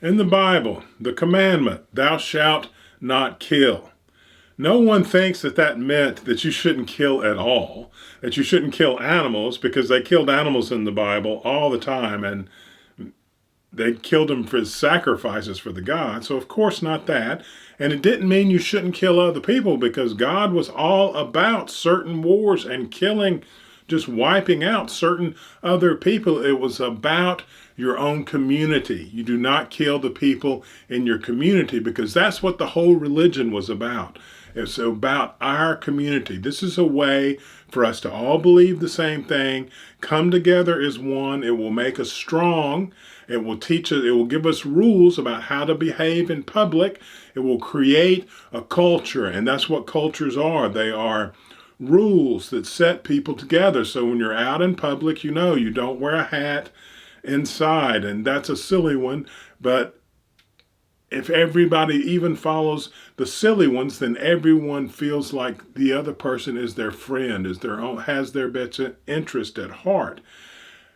In the Bible, the commandment, thou shalt not kill. No one thinks that that meant that you shouldn't kill at all, that you shouldn't kill animals, because they killed animals in the Bible all the time, and they killed them for sacrifices for the gods. So, of course, not that. And it didn't mean you shouldn't kill other people, because God was all about certain wars and killing, just wiping out certain other people. It was about your own community. You do not kill the people in your community, because that's what the whole religion was about. It's about our community. This is a way for us to all believe the same thing, come together as one. It will make us strong. It will teach us, it will give us rules about how to behave in public. It will create a culture, and that's what cultures are. They are rules that set people together. So when you're out in public, you know you don't wear a hat inside, and that's a silly one, but if everybody even follows the silly ones, then everyone feels like the other person is their friend, is their own, has their best interest at heart.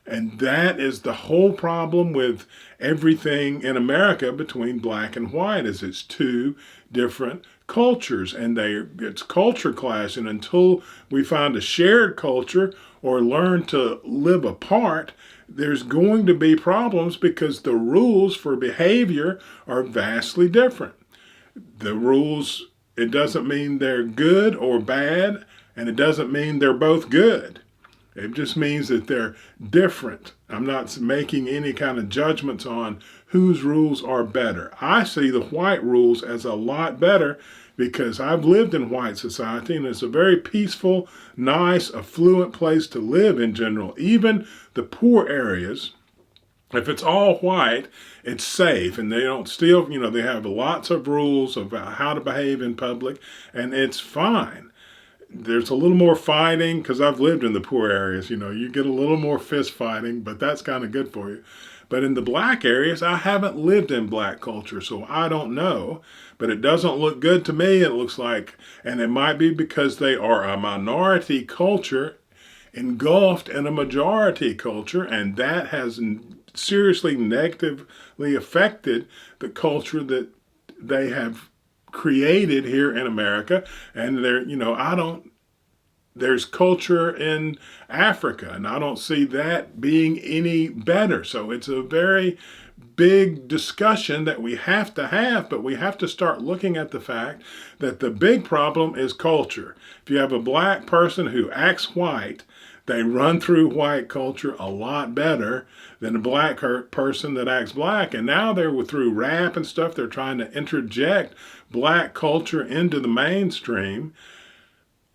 And that is the whole problem with everything in America between black and white, is it's two different cultures, and it's culture clash. And until we find a shared culture or learn to live apart, there's going to be problems, because the rules for behavior are vastly different. The rules, it doesn't mean they're good or bad, and it doesn't mean they're both good. It just means that they're different. I'm not making any kind of judgments on whose rules are better. I see the white rules as a lot better, because I've lived in white society, and it's a very peaceful, nice, affluent place to live in general. Even the poor areas, if it's all white, it's safe, and they don't steal. They have lots of rules about how to behave in public, and it's fine. There's a little more fighting, because I've lived in the poor areas. You get a little more fist fighting, but that's kind of good for you. But in the black areas, I haven't lived in black culture, so I don't know. But it doesn't look good to me. It looks like, and it might be because they are a minority culture engulfed in a majority culture, and that has seriously negatively affected the culture that they have created here in America. And there's culture in Africa, and I don't see that being any better. So it's a very big discussion that we have to have, but we have to start looking at the fact that the big problem is culture. If you have a black person who acts white, they run through white culture a lot better than a black person that acts black. And now they're through rap and stuff, they're trying to interject black culture into the mainstream.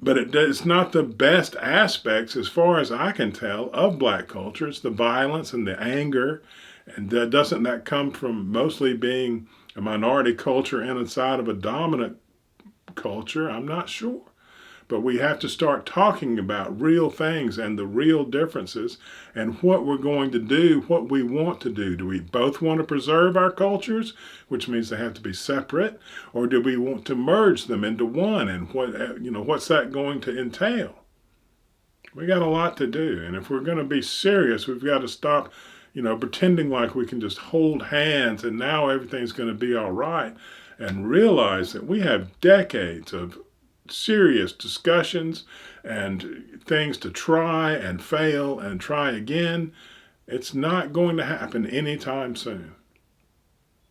But it's not the best aspects, as far as I can tell, of black culture. It's the violence and the anger. And doesn't that come from mostly being a minority culture inside of a dominant culture? I'm not sure. But we have to start talking about real things and the real differences, and what we're going to do, what we want to do. Do we both want to preserve our cultures, which means they have to be separate, or do we want to merge them into one? And what's that going to entail? We got a lot to do, and if we're going to be serious, we've got to stop, pretending like we can just hold hands and now everything's going to be all right, and realize that we have decades of serious discussions and things to try and fail and try again. It's not going to happen anytime soon.